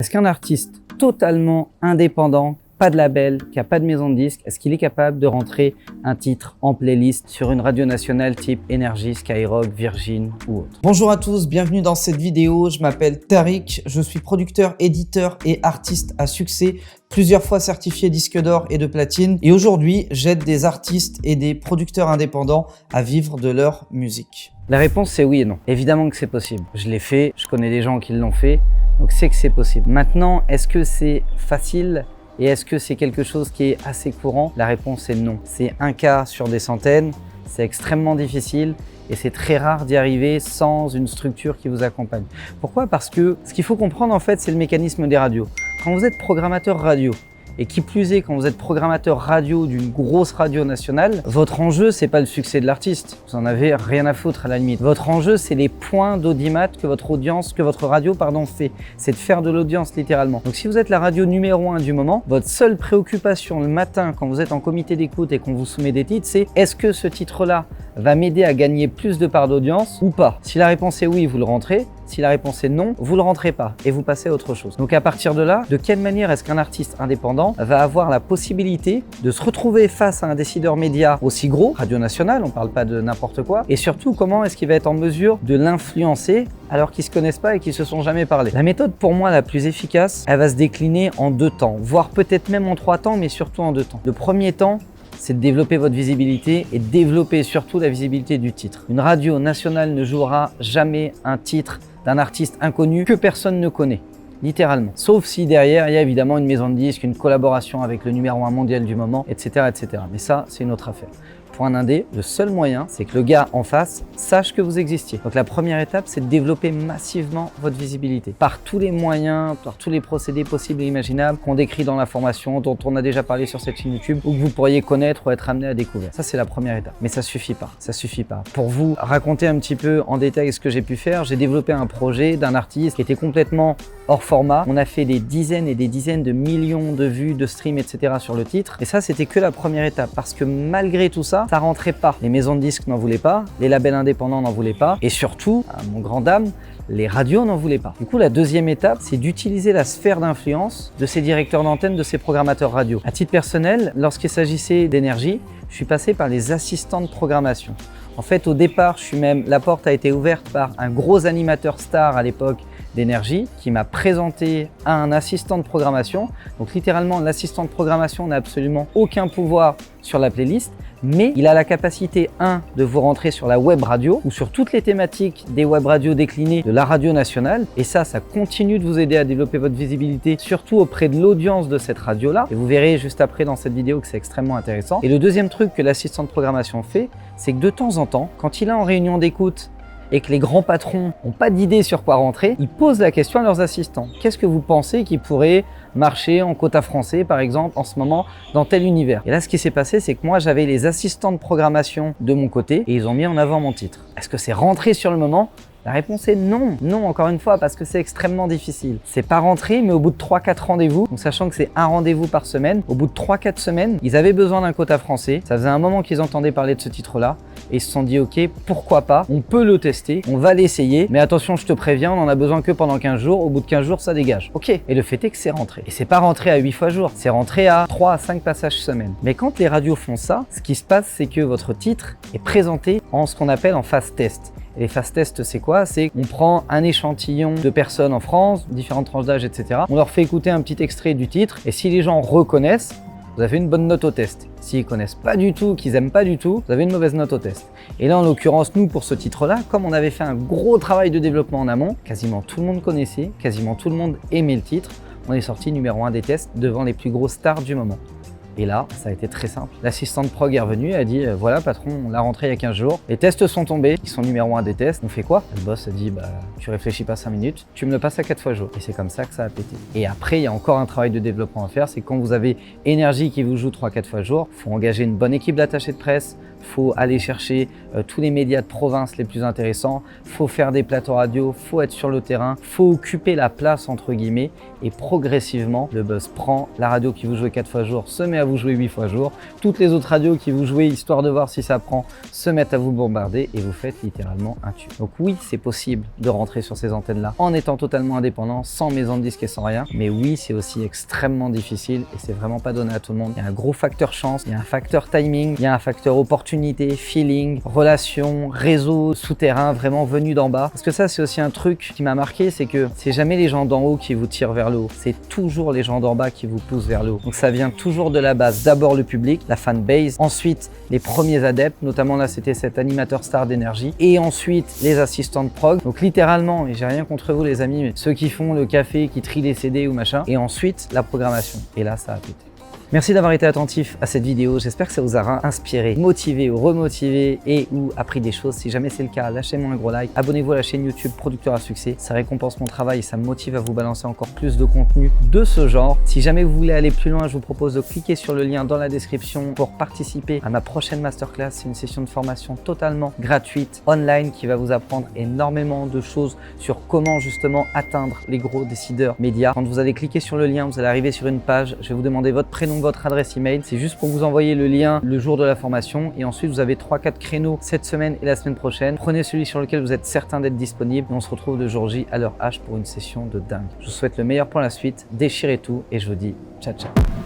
Est-ce qu'un artiste totalement indépendant, pas de label, qui n'a pas de maison de disque, est-ce qu'il est capable de rentrer un titre en playlist sur une radio nationale type Énergie, Skyrock, Virgin ou autre? Bonjour à tous, bienvenue dans cette vidéo. Je m'appelle Tariq, je suis producteur, éditeur et artiste à succès, plusieurs fois certifié disque d'or et de platine. Et aujourd'hui, j'aide des artistes et des producteurs indépendants à vivre de leur musique. La réponse c'est oui et non. Évidemment que c'est possible. Je l'ai fait, je connais des gens qui l'ont fait, donc c'est que c'est possible. Maintenant, est-ce que c'est facile? Et est-ce que c'est quelque chose qui est assez courant? La réponse est non. C'est un cas sur des centaines, c'est extrêmement difficile et c'est très rare d'y arriver sans une structure qui vous accompagne. Pourquoi? Parce que ce qu'il faut comprendre en fait, c'est le mécanisme des radios. Quand vous êtes programmateur radio, et qui plus est, quand vous êtes programmateur radio d'une grosse radio nationale, votre enjeu, c'est pas le succès de l'artiste. Vous en avez rien à foutre à la limite. Votre enjeu, c'est les points d'audimat que votre radio fait. C'est de faire de l'audience littéralement. Donc si vous êtes la radio numéro 1 du moment, votre seule préoccupation le matin quand vous êtes en comité d'écoute et qu'on vous soumet des titres, c'est est-ce que ce titre-là va m'aider à gagner plus de parts d'audience ou pas? Si la réponse est oui, vous le rentrez. Si la réponse est non, vous le rentrez pas et vous passez à autre chose. Donc à partir de là, de quelle manière est-ce qu'un artiste indépendant va avoir la possibilité de se retrouver face à un décideur média aussi gros, Radio Nationale, on parle pas de n'importe quoi, et surtout comment est-ce qu'il va être en mesure de l'influencer alors qu'ils se connaissent pas et qu'ils se sont jamais parlé? La méthode pour moi la plus efficace, elle va se décliner en 2 temps, voire peut-être même en 3 temps, mais surtout en 2 temps. Le premier temps, c'est de développer votre visibilité et de développer surtout la visibilité du titre. Une radio nationale ne jouera jamais un titre d'un artiste inconnu que personne ne connaît, littéralement. Sauf si derrière, il y a évidemment une maison de disque, une collaboration avec le numéro 1 mondial du moment, etc. etc. Mais ça, c'est une autre affaire. Pour un indé, le seul moyen, c'est que le gars en face sache que vous existiez. Donc la première étape, c'est de développer massivement votre visibilité. Par tous les moyens, par tous les procédés possibles et imaginables qu'on décrit dans la formation, dont on a déjà parlé sur cette chaîne YouTube, ou que vous pourriez connaître ou être amené à découvrir. Ça, c'est la première étape. Mais ça suffit pas. Ça suffit pas. Pour vous raconter un petit peu en détail ce que j'ai pu faire, j'ai développé un projet d'un artiste qui était complètement hors format. On a fait des dizaines et des dizaines de millions de vues, de streams, etc. sur le titre. Et ça, c'était que la première étape. Parce que malgré tout ça, ça rentrait pas. Les maisons de disques n'en voulaient pas, les labels indépendants n'en voulaient pas, et surtout, à mon grand dame, les radios n'en voulaient pas. Du coup, la deuxième étape, c'est d'utiliser la sphère d'influence de ces directeurs d'antenne, de ces programmateurs radio. À titre personnel, lorsqu'il s'agissait d'énergie, je suis passé par les assistants de programmation. En fait, au départ, la porte a été ouverte par un gros animateur star à l'époque d'énergie qui m'a présenté à un assistant de programmation. Donc littéralement, l'assistant de programmation n'a absolument aucun pouvoir sur la playlist, mais il a la capacité, de vous rentrer sur la web radio ou sur toutes les thématiques des web radios déclinées de la radio nationale. Et ça continue de vous aider à développer votre visibilité, surtout auprès de l'audience de cette radio-là. Et vous verrez juste après dans cette vidéo que c'est extrêmement intéressant. Et le deuxième truc que l'assistant de programmation fait, c'est que de temps en temps, quand il est en réunion d'écoute et que les grands patrons n'ont pas d'idée sur quoi rentrer, ils posent la question à leurs assistants. Qu'est-ce que vous pensez qui pourrait marcher en quota français, par exemple, en ce moment, dans tel univers? Et là, ce qui s'est passé, c'est que moi, j'avais les assistants de programmation de mon côté et ils ont mis en avant mon titre. Est-ce que c'est rentré sur le moment? La réponse est non. Non, encore une fois, parce que c'est extrêmement difficile. C'est pas rentré, mais au bout de 3-4 rendez-vous, donc sachant que c'est un rendez-vous par semaine, au bout de 3-4 semaines, ils avaient besoin d'un quota français. Ça faisait un moment qu'ils entendaient parler de ce titre-là et ils se sont dit, ok, pourquoi pas? On peut le tester, on va l'essayer, mais attention, je te préviens, on en a besoin que pendant 15 jours. Au bout de 15 jours, ça dégage. Ok. Et le fait est que c'est rentré. Et c'est pas rentré à 8 fois jour, c'est rentré à 3 à 5 passages semaine. Mais quand les radios font ça, ce qui se passe, c'est que votre titre est présenté en ce qu'on appelle en phase test. Et les phases tests, c'est quoi? C'est qu'on prend un échantillon de personnes en France, différentes tranches d'âge, etc. On leur fait écouter un petit extrait du titre et si les gens reconnaissent, vous avez une bonne note au test. S'ils connaissent pas du tout, qu'ils aiment pas du tout, vous avez une mauvaise note au test. Et là, en l'occurrence, nous, pour ce titre-là, comme on avait fait un gros travail de développement en amont, quasiment tout le monde connaissait, quasiment tout le monde aimait le titre, on est sorti numéro 1 des tests devant les plus grosses stars du moment. Et là, ça a été très simple. L'assistante prog est revenue, elle a dit voilà patron, on l'a rentré il y a 15 jours, les tests sont tombés, ils sont numéro 1 des tests, on fait quoi? Le boss a dit tu réfléchis pas 5 minutes, tu me le passes à 4 fois jour. Et c'est comme ça que ça a pété. Et après, il y a encore un travail de développement à faire, c'est quand vous avez énergie qui vous joue 3-4 fois jour, faut engager une bonne équipe d'attachés de presse, faut aller chercher tous les médias de province les plus intéressants, faut faire des plateaux radio, faut être sur le terrain, faut occuper la place entre guillemets et progressivement le buzz prend. La radio qui vous jouait 4 fois jour se met à vous jouer 8 fois jour. Toutes les autres radios qui vous jouez histoire de voir si ça prend se mettent à vous bombarder et vous faites littéralement un tube. Donc oui, c'est possible de rentrer sur ces antennes-là en étant totalement indépendant, sans maison de disque et sans rien. Mais oui, c'est aussi extrêmement difficile et c'est vraiment pas donné à tout le monde. Il y a un gros facteur chance, il y a un facteur timing, il y a un facteur opportunité, feeling, relation, réseau souterrain vraiment venu d'en bas. Parce que ça, c'est aussi un truc qui m'a marqué, c'est que c'est jamais les gens d'en haut qui vous tirent vers le haut, c'est toujours les gens d'en bas qui vous poussent vers le haut. Donc ça vient toujours de la base. D'abord le public, la fanbase, ensuite les premiers adeptes, notamment là c'était cet animateur star d'énergie, et ensuite les assistants de prog. Donc littéralement, et j'ai rien contre vous les amis, mais ceux qui font le café, qui trient les CD ou machin, et ensuite la programmation. Et là ça a pété. Merci d'avoir été attentif à cette vidéo, j'espère que ça vous aura inspiré, motivé ou remotivé et ou appris des choses. Si jamais c'est le cas, lâchez-moi un gros like, abonnez-vous à la chaîne YouTube Producteur à Succès, ça récompense mon travail et ça me motive à vous balancer encore plus de contenu de ce genre. Si jamais vous voulez aller plus loin, je vous propose de cliquer sur le lien dans la description pour participer à ma prochaine masterclass. C'est une session de formation totalement gratuite, online, qui va vous apprendre énormément de choses sur comment justement atteindre les gros décideurs médias. Quand vous allez cliquer sur le lien, vous allez arriver sur une page, je vais vous demander votre prénom, votre adresse email, c'est juste pour vous envoyer le lien le jour de la formation et ensuite vous avez 3-4 créneaux cette semaine et la semaine prochaine. Prenez celui sur lequel vous êtes certain d'être disponible et on se retrouve le jour J à l'heure H pour une session de dingue. Je vous souhaite le meilleur pour la suite, déchirez tout et je vous dis ciao ciao.